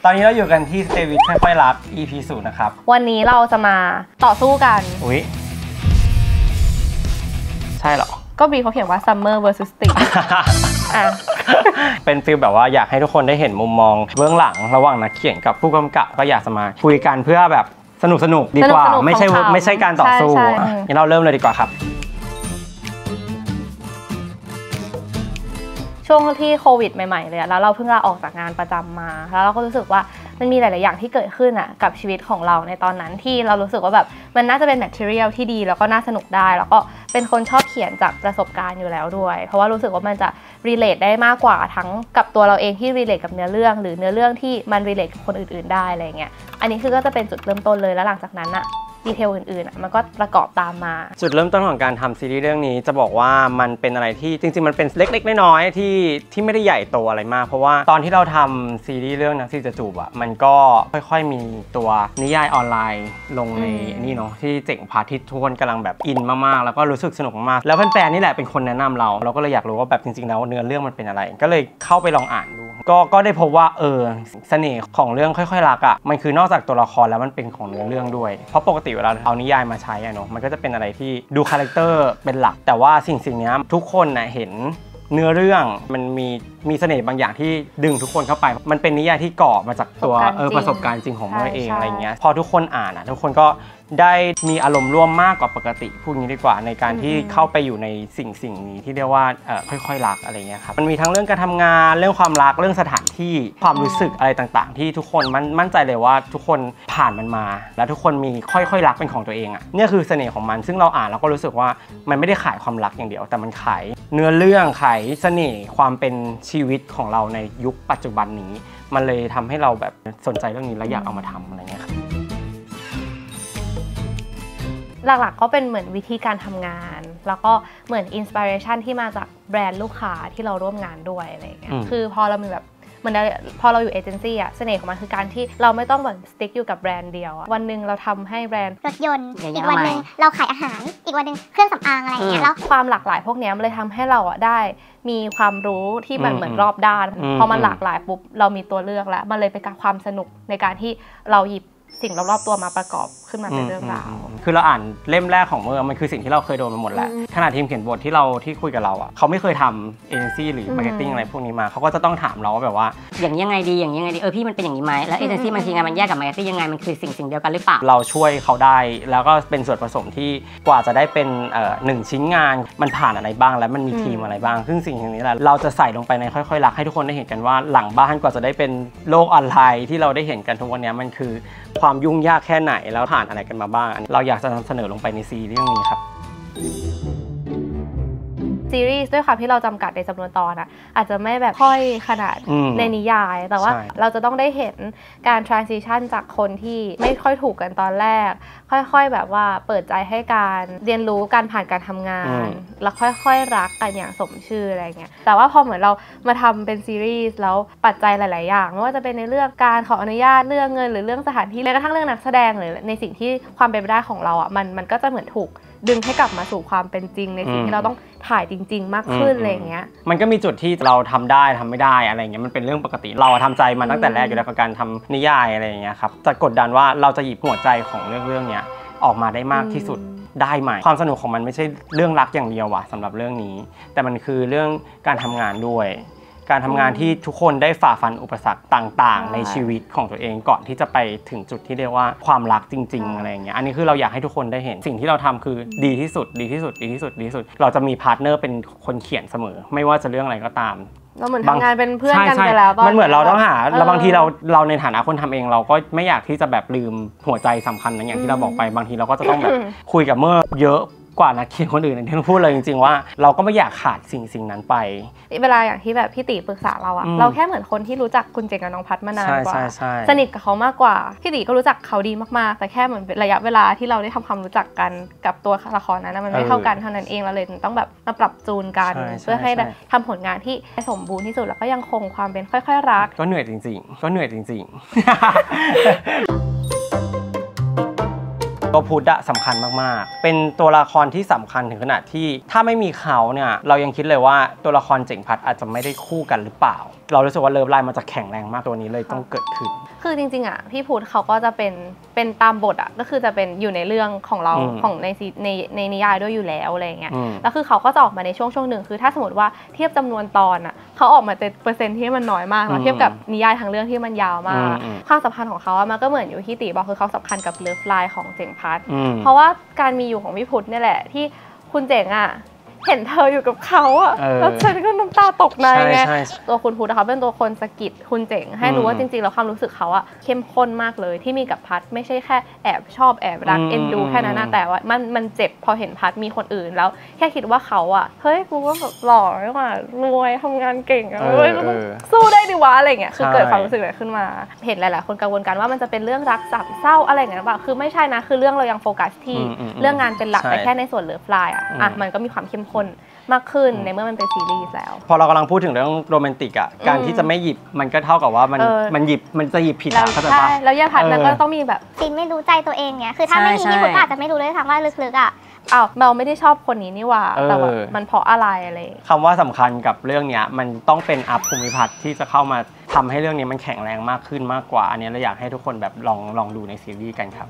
ตอนนี้เราอยู่กันที่ Stay with ค่อยๆรัก EP 0นะครับวันนี้เราจะมาต่อสู้กันอุ๊ยใช่เหรอก็บีเขาเขียนว่า Summer vs Spring เป็นฟีลแบบว่าอยากให้ทุกคนได้เห็นมุมมองเบื้องหลังระหว่างนักเขียนกับผู้กำกับก็อยากจะมาคุยกันเพื่อแบบสนุกดีกว่าไม่ใช่การต่อสู้งั้นเราเริ่มเลยดีกว่าครับช่วงที่โควิดใหม่ๆเลยแล้วเราเพิ่งลาออกจากงานประจำมาแล้วเราก็รู้สึกว่ามันมีหลายๆอย่างที่เกิดขึ้นอ่ะกับชีวิตของเราในตอนนั้นที่เรารู้สึกว่าแบบมันน่าจะเป็นแมททีเรียลที่ดีแล้วก็น่าสนุกได้แล้วก็เป็นคนชอบเขียนจากประสบการณ์อยู่แล้วด้วยเพราะว่ารู้สึกว่ามันจะรีเลทได้มากกว่าทั้งกับตัวเราเองที่รีเลทกับเนื้อเรื่องหรือเนื้อเรื่องที่มันรีเลทกับคนอื่นๆได้อะไรเงี้ยอันนี้คือก็จะเป็นจุดเริ่มต้นเลยแล้วหลังจากนั้นอ่ะดีเทลอื่นๆมันก็ประกอบตามมาจุดเริ่มต้นของการทำซีรีส์เรื่องนี้จะบอกว่ามันเป็นอะไรที่จริงๆมันเป็นเล็กๆน้อยๆที่ไม่ได้ใหญ่โตอะไรมากเพราะว่าตอนที่เราทำซีรีส์เรื่องนักซีจะจูบอ่ะมันก็ค่อยๆมีตัวนิยายออนไลน์ลงในนี่เนาะที่เจ๋งพาทิตย์ทุกคนกำลังแบบอินมากๆแล้วก็รู้สึกสนุกมากๆแล้วแฟนๆนี่แหละเป็นคนแนะนำเราก็เลยอยากรู้ว่าแบบจริงๆแล้วเนื้อเรื่องมันเป็นอะไรก็เลยเข้าไปลองอ่านดูก็ได้พบว่าเสน่ห์ของเรื่องค่อยๆรักอ่ะมันคือนอกจากตัวละครแล้วมันเป็นของเนื้อเรื่องด้วยเพราะปกติเวลาเอานิยายมาใช้เนาะมันก็จะเป็นอะไรที่ดูคาแรคเตอร์เป็นหลักแต่ว่าสิ่งนี้ทุกคนนะเห็นเนื้อเรื่องมันมีเสน่ห์บางอย่างที่ดึงทุกคนเข้าไปมันเป็นนิยายที่ก่อมาจากตัวประสบการณ์จริงของเมื่อเองอะไรเงี้ยพอทุกคนอ่านอ่ะทุกคนก็ได้มีอารมณ์ร่วมมากกว่าปกติพูดงี้ดีกว่าในการที่เข้าไปอยู่ในสิ่งนี้ที่เรียกว่าค่อยๆรักอะไรเงี้ยครับมันมีทั้งเรื่องการทำงานเรื่องความรักเรื่องสถานที่ความรู้สึกอะไรต่างๆที่ทุกคนมั่นใจเลยว่าทุกคนผ่านมันมาแล้วทุกคนมีค่อยๆรักเป็นของตัวเองอ่ะนี่คือเสน่ห์ของมันซึ่งเราอ่านเราก็รู้สึกว่ามันไม่ได้ขายความรักอย่างเดียวแต่มันขายเนื้อเรื่องขายเสน่ห์ความเป็นชีวิตของเราในยุคปัจจุบันนี้มันเลยทำให้เราแบบสนใจเรื่องนี้และอยากเอามาทำอะไรเงี้ยครับหลักๆก็เป็นเหมือนวิธีการทำงานแล้วก็เหมือนอินสปิเรชันที่มาจากแบรนด์ลูกค้าที่เราร่วมงานด้วยอะไรอย่างเงี้ยคือพอเรามีแบบเหมือนพอเราอยู่เอเจนซี่อะเสน่ห์ของมันคือการที่เราไม่ต้องแบบสติ๊กอยู่กับแบรนด์เดียววันหนึ่งเราทำให้แบรนด์รถยนต์อีกวันหนึ่งเราขายอาหารอีกวันหนึ่งเครื่องสำอางอะไรอย่างเงี้ยแล้วความหลากหลายพวกนี้มันเลยทำให้เราอะได้มีความรู้ที่มันเหมือนรอบด้านพอมันหลากหลายปุ๊บเรามีตัวเลือกแล้วมันเลยเป็นการความสนุกในการที่เราหยิบสิ่งรอบๆตัวมาประกอบขึ้นมาเป็นเรื่องราวคือเราอ่านเล่มแรกของมันคือสิ่งที่เราเคยโดนมาหมดแล้วขณะทีมเขียนบทที่คุยกับเราอ่ะเขาไม่เคยทำเอเจนซี่หรือมาร์เก็ตติ้งอะไรพวกนี้มาเขาก็จะต้องถามเราว่าแบบว่าอย่างยังไงดีพี่มันเป็นอย่างนี้ไหมแล้วเอเจนซี่บางทีงานมันแยกกับมาร์เก็ตติ้งยังไงมันคือสิ่งเดียวกันหรือเปล่าเราช่วยเขาได้แล้วก็เป็นส่วนผสมที่กว่าจะได้เป็น1ชิ้นงานมันผ่านอะไรบ้างแล้วมันมีทีมอะไรบ้างซึ่งสิ่งนี้แหละเราจะใส่ลงไปในค่อยๆรักให้ทุกคนได้เห็นกันว่าหลังบ้านกว่าจะได้เป็นโลกออนไลน์ที่เราได้เห็นกันทุกวันนี้มันคือความยุ่งยากแค่ไหนแล้วผ่านอะไรกันมาบ้างเราอยากจะนำเสนอลงไปในซีรีส์เรื่องนี้ครับซีรีส์ด้วยความที่เราจำกัดในจำนวนตอนอะอาจจะไม่แบบค่อยขนาดในนิยายแต่ว่าเราจะต้องได้เห็นการ transition จากคนที่ไม่ค่อยถูกกันตอนแรกค่อยๆแบบว่าเปิดใจให้การเรียนรู้การผ่านการทำงานแล้วค่อยๆรักกันอย่างสมชื่ออะไรเงี้ยแต่ว่าพอเหมือนเรามาทำเป็นซีรีส์แล้วปัจจัยหลายๆอย่างไม่ว่าจะเป็นในเรื่องการขออนุญาตเรื่องเงินหรือเรื่องสถานที่แม้กระทั่งเรื่องนักแสดงหรือในสิ่งที่ความเป็นไปได้ของเราอ่ะมันก็จะเหมือนถูกดึงให้กลับมาสู่ความเป็นจริงในสิ่งที่เราต้องถ่ายจริงๆมากขึ้นอะไรอย่างเงี้ยมันก็มีจุดที่เราทำได้ทำไม่ได้อะไรอย่างเงี้ยมันเป็นเรื่องปกติเราทำใจมาตั้งแต่แรกอยู่แล้วกับการทำนิยายอะไรอย่างเงี้ยครับจะกดดันว่าเราจะหยิบหัวใจของเรื่องเนี้ยออกมาได้มากที่สุดได้ไหมความสนุกของมันไม่ใช่เรื่องรักอย่างเดียวว่ะสำหรับเรื่องนี้แต่มันคือเรื่องการทำงานด้วยการทำงานที่ทุกคนได้ฝ่าฟันอุปสรรคต่างๆในชีวิตของตัวเองก่อนที่จะไปถึงจุดที่เรียกว่าความรักจริงๆอะไรอย่างเงี้ยอันนี้คือเราอยากให้ทุกคนได้เห็นสิ่งที่เราทำคือดีที่สุดเราจะมีพาร์ทเนอร์เป็นคนเขียนเสมอไม่ว่าจะเรื่องอะไรก็ตามเราเหมือนทำงานเป็นเพื่อนกันไปแล้วมันเหมือนเราต้องหาแล้วบางทีเราในฐานะคนทำเองเราก็ไม่อยากที่จะแบบลืมหัวใจสำคัญนะอย่างที่เราบอกไปบางทีเราก็จะต้องแบบคุยกับเมื่อเยอะกว่านักเขียนคนอื่นที่พูดเลยจริงๆว่าเราก็ไม่อยากขาดสิ่งนั้นไปเวลาอย่างที่แบบพี่ตีปรึกษาเราอะเราแค่เหมือนคนที่รู้จักคุณเจงกับน้องพัดมานานกว่าสนิทกับเขามากกว่าพี่ตีก็รู้จักเขาดีมากๆแต่แค่เหมือนระยะเวลาที่เราได้ทำความรู้จักกันกับตัวละครนั้นมันไม่เท่ากันเท่านั้นเองเราเลยต้องแบบมาปรับจูนกันเพื่อให้ทำผลงานที่สมบูรณ์ที่สุดแล้วก็ยังคงความเป็นค่อยๆรักก็เหนื่อยจริงๆตัวพุทธสำคัญมากๆเป็นตัวละครที่สำคัญถึงขนาดที่ถ้าไม่มีเขาเนี่ยเรายังคิดเลยว่าตัวละครเจ๋งพัดอาจจะไม่ได้คู่กันหรือเปล่า เรารู้สึกว่าเลิฟไลน์มันจะแข็งแรงมากตัวนี้เลยต้องเกิดขึ้นคือจริงๆอ่ะพี่พุทธเขาก็จะเป็นตามบทอ่ะก็คือจะเป็นอยู่ในเรื่องของเราของในนิยายด้วยอยู่แล้วอะไรเงี้ยแล้วคือเขาก็จะออกมาในช่วงหนึ่งคือถ้าสมมติว่าเทียบจำนวนตอนอ่ะเขาออกมาเปอร์เซ็นต์ที่มันน้อยมากแล้วเทียบกับนิยายทั้งเรื่องที่มันยาวมากความสัมพันธ์ของเขามันก็เหมือนอยู่ที่ตีบอกคือเขาสำคัญกับเลิฟไลน์ของเจ๋งพัดเพราะว่าการมีอยู่ของพี่พุทธนี่แหละที่คุณเจ๋งอ่ะเห็นเธออยู่กับเขาอะแล้วฉันก็น้ำตาตกในไงตัวคุณพุทธเขาเป็นตัวคนสะกิดคุณเจ๋งให้รู้ว่าจริงๆแล้วความรู้สึกเขาอะเข้มข้นมากเลยที่มีกับพัดไม่ใช่แค่แอบชอบแอบรักเอ็นดูแค่นั้นนะแต่ว่ามันเจ็บพอเห็นพัดมีคนอื่นแล้วแค่คิดว่าเขาอะเฮ้ยกูว่าแบบหล่อว่ารวยทำงานเก่งอะเฮ้ยสู้ได้ดิวะอะไรเงี้ยคือเกิดความรู้สึกอะไรขึ้นมาเห็นหลายๆคนกังวลกันว่ามันจะเป็นเรื่องรักสามเศร้าอะไรเงี้ยแบบคือไม่ใช่นะคือเรื่องเรายังโฟกัสที่เรื่องงานเป็นหลักแต่แค่ในส่วนเลิฟไลน์อะมันก็มีความเข้มข้นมากขึ้นในเมื่อมันเป็นซีรีส์แล้วพอเรากำลังพูดถึงเรื่องโรแมนติกอ่ะการที่จะไม่หยิบมันก็เท่ากับว่ามันหยิบมันจะหยิบผิดอ่ะเข้าใจปะแล้วย่าพัดนั้นก็ต้องมีแบบซีนไม่รู้ใจตัวเองเนี่ยคือถ้าไม่มีพี่พุทธอาจจะไม่รู้เลยทั้งว่าลึกๆอ่ะเราไม่ได้ชอบคนนี้นี่ว่าแต่ว่ามันเพราะอะไรคำว่าสำคัญกับเรื่องเนี้ยมันต้องเป็นอัพภูมิพัฒน์ที่จะเข้ามาทำให้เรื่องนี้มันแข็งแรงมากขึ้นมากกว่าอันนี้เราอยากให้ทุกคนแบบลองดูในซีรีส์กันครับ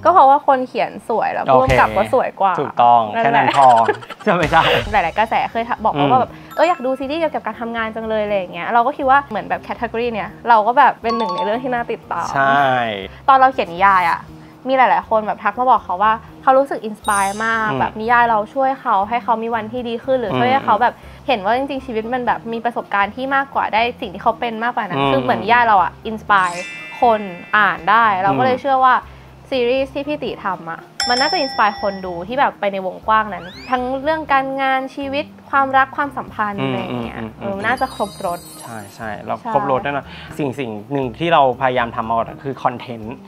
ก็เพราะว่าคนเขียนสวยแล้วผู้กำกับก็สวยกว่าถูกต้องแค่นั้นพอจะไม่ใช่หลายๆกระแสเคยบอกว่าแบบอยากดูซีรีส์เกี่ยวกับการทำงานจังเลยอะไรอย่างเงี้ยเราก็คิดว่าเหมือนแบบแคตตากรีเนี่ยเราก็แบบเป็นหนึ่งในเรื่องที่น่าติดตามใช่ตอนเราเขียนนิยายอ่ะมีหลายๆคนแบบทักมาบอกเขาว่าเขารู้สึกอินสปายมากแบบนิยายเราช่วยเขาให้เขามีวันที่ดีขึ้นหรือช่วยให้เขาแบบเห็นว่าจริงๆชีวิตมันแบบมีประสบการณ์ที่มากกว่าได้สิ่งที่เขาเป็นมากกว่านั้นคือเหมือนนิยายเราอ่ะอินสปายคนอ่านได้เราก็เลยเชื่อว่าซีรีส์ที่พี่ติทำอะมันน่าจะอินสปายคนดูที่แบบไปในวงกว้างนั้นทั้งเรื่องการงานชีวิตความรักความสัมพันธ์อะไรอย่างเงี้ยน่าจะครบรสใช่เราครบรสแน่นอนสิ่งหนึ่งที่เราพยายามทำมาคือคอนเทน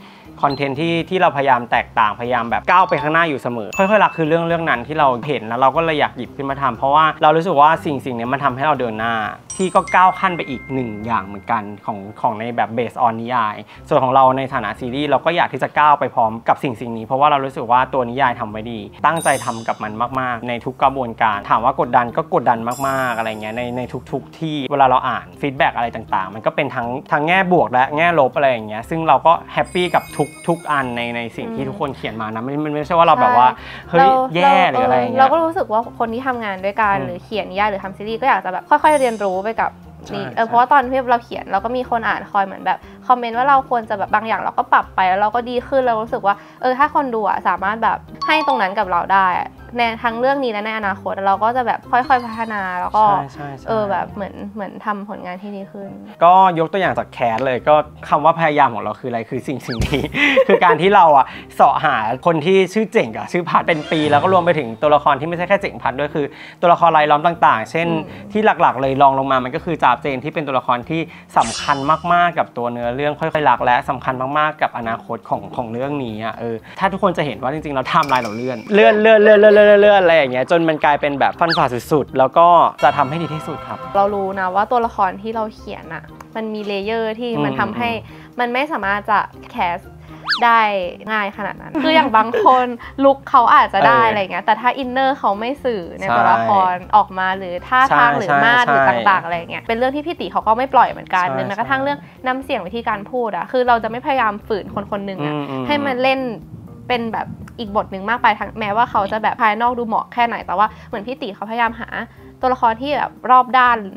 ต์ที่เราพยายามแตกต่างพยายามแบบก้าวไปข้างหน้าอยู่เสมอค่อยๆรักคือเรื่องนั้นที่เราเห็นแล้วเราก็เลยอยากหยิบขึ้นมาทำเพราะว่าเรารู้สึกว่าสิ่งนี้มันทำให้เราเดินหน้าที่ก็ก้าวขั้นไปอีกหนึ่งอย่างเหมือนกันของในแบบเบสออนนิยายส่วนของเราในฐานะซีรีส์เราก็อยากที่จะก้าวไปพร้อมกับสิ่งนี้เพราะว่าเรารู้สึกว่าตัวนิยายทำไว้ดีตั้งใจทำกับมันมากๆในทุกกระบวนการถามว่ากดดันก็กดดันมากๆอะไรเงี้ยในทุกที่เวลาเราอ่านฟีดแบ็กอะไรต่างๆมันก็เป็นทั้งแง่บวกและแง่ลบอะไรอย่างเงี้ยซึ่งเราก็แฮปปี้กับทุกอันในสิ่งที่ทุกคนเขียนมานะมันไม่ใช่ว่าเราแบบว่าเฮ้ยแย่หรืออะไรเงี้ยเราก็รู้สึกว่าคนที่ทำงานด้วยกันหรือเขียนนิยายหรือทำซีรีส์ก็อยากจะแบบค่อยๆเรียนรู้ไปกับนี่เพราะว่าตอนที่เราเขียนเราก็มีคนอ่านคอยเหมือนแบบคอมเมนต์ว่าเราควรจะแบบบางอย่างเราก็ปรับไปแล้วเราก็ดีขึ้นเรารู้สึกว่าถ้าคนดูสามารถแบบให้ตรงนั้นกับเราได้ในทั้งเรื่องนี้และในอนาคตเราก็จะแบบค่อยๆพัฒนาแล้วก็แบบเหมือนทำผลงานที่ดีขึ้นก็ยกตัวอย่างจากแคสเลยก็คำว่าพยายามของเราคืออะไรคือสิ่งนี้ คือการที่เราเสาะหาคนที่ชื่อเจ๋งกับชื่อพัดเป็นปีแล้วก็รวมไปถึงตัวละครที่ไม่ใช่แค่เจ๋งพัดด้วยคือตัวละครรายล้อมต่างๆเช่นที่หลักๆเลยรองลงมามันก็คือจาบเจนที่เป็นตัวละครที่สำคัญมากๆกับตัวเนื้อเรื่องค่อยๆรักและสำคัญมากๆกับอนาคตของเรื่องนี้ถ้าทุกคนจะเห็นว่าจริงๆเราไทม์ไลน์เราเลื่อนอะไรอย่างเงี้ยจนมันกลายเป็นแบบฟันฝ่าสุดๆแล้วก็จะทำให้ดีที่สุดครับเรารู้นะว่าตัวละครที่เราเขียนมันมีเลเยอร์ที่มันทำให้มันไม่สามารถจะแคสได้ง่ายขนาดนั้นคืออย่างบางคนลุคเขาอาจจะได้อะไรเงี้ยแต่ถ้าอินเนอร์เขาไม่สื่อในตัวละครออกมาหรือท่าทางหรือมาตรหรือต่างๆอะไรเงี้ยเป็นเรื่องที่พี่ติเขาก็ไม่ปล่อยเหมือนกันหรือแม้กระทั่งเรื่องน้ำเสียงวิธีการพูดคือเราจะไม่พยายามฝืนคนหนึ่งให้มันเล่นเป็นแบบอีกบทหนึ่งมากไปทั้งแม้ว่าเขาจะแบบภายนอกดูเหมาะแค่ไหนแต่ว่าเหมือนพี่ติเขาพยายามหาตัวละครที่แบบรอบด้า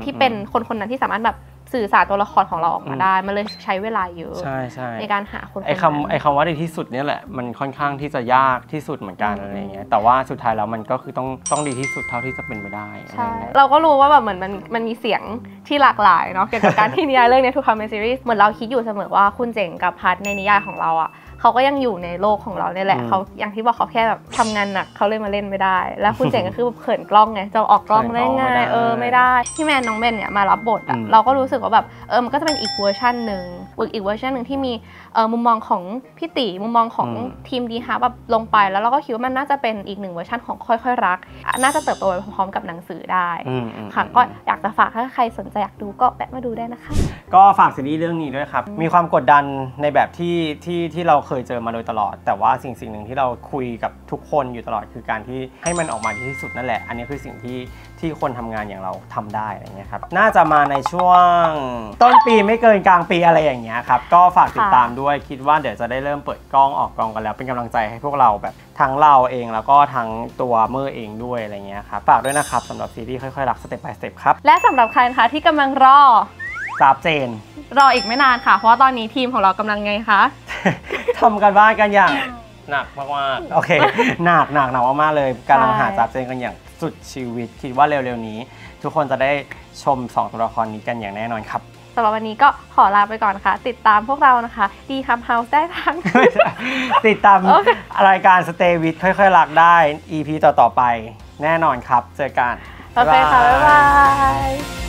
นที่เป็นคนนั้นที่สามารถแบบสื่อสารตัวละครของเราออกมาได้มันเลยใช้เวลาเยอะในการหาคนไอ้คำว่าดีที่สุดนี่แหละมันค่อนข้างที่จะยากที่สุดเหมือนกันอะไรเงี้ยแต่ว่าสุดท้ายแล้วมันก็คือต้องดีที่สุดเท่าที่จะเป็นไปได้ใช่เราก็รู้ว่าแบบเหมือนมันมีเสียงที่หลากหลายเนาะเกี่ยวกับการที่นิยายเรื่องนี้ถูกทำเป็นซีรีส์เหมือนเราคิดอยู่เสมอว่าคุณเจ๋งกับพัดในนิยายของเราเขาก็ยังอยู่ในโลกของเราเนี่ยแหละเขาอย่างที่บอกเขาแค่แบบทำงานหนักเขาเลยมาเล่นไม่ได้แล้วคุณเจ๋งก็คือเขินกล้องไงจะออกกล้องได้ง่ายไม่ได้พี่แมนน้องเบนเนี่ยมารับบทเราก็รู้สึกว่าแบบมันก็จะเป็นอีกเวอร์ชันหนึ่งอีกเวอร์ชันหนึ่งที่มีมุมมองของพี่ติมุมมองของทีมดีฮาแบบลงไปแล้วเราก็คิดว่ามันน่าจะเป็นอีกหนึ่งเวอร์ชันของค่อยๆรักน่าจะเติบโตไปพร้อมกับหนังสือได้ค่ะก็อยากจะฝากถ้าใครสนใจอยากดูก็แวะมาดูได้นะคะก็ฝากซีรีส์เรื่องนี้ด้วยครับมีความกดดันในแบบที่เรา เคยเจอมาโดยตลอดแต่ว่าสิ่งหนึ่งที่เราคุยกับทุกคนอยู่ตลอดคือการที่ให้มันออกมาดีที่สุดนั่นแหละอันนี้คือสิ่งที่คนทำงานอย่างเราทำได้อะไรเงี้ยครับน่าจะมาในช่วงต้นปีไม่เกินกลางปีอะไรอย่างเงี้ยครับก็ฝากติดตามด้วยคิดว่าเดี๋ยวจะได้เริ่มเปิดกล้องออกกองกันแล้วเป็นกำลังใจให้พวกเราแบบทั้งเราเองแล้วก็ทั้งตัวเมอร์เองด้วยอะไรเงี้ยครับฝากด้วยนะครับสำหรับซีรีส์ค่อยๆรักสเต็ป by สเต็ปครับและสำหรับใครนะคะที่กำลังรอเจนรออีกไม่นานค่ะเพราะว่าตอนนี้ทีมของเรากำลังไงคะ ทำกันบ้านกันอย่างหนักมากๆโอเคหนักมากๆเลยกำลังหาจับเจนกันอย่างสุดชีวิตคิดว่าเร็วๆนี้ทุกคนจะได้ชม2ตัวละครนี้กันอย่างแน่นอนครับสำหรับวันนี้ก็ขอลาไปก่อนค่ะติดตามพวกเรานะคะดีคัมเฮาส์ได้ทั้ง ติดตามรายการ Stay with ค่อยๆรักได้ EP ต่อๆไปแน่นอนครับเจอกันโอเคค่ะบ๊ายบาย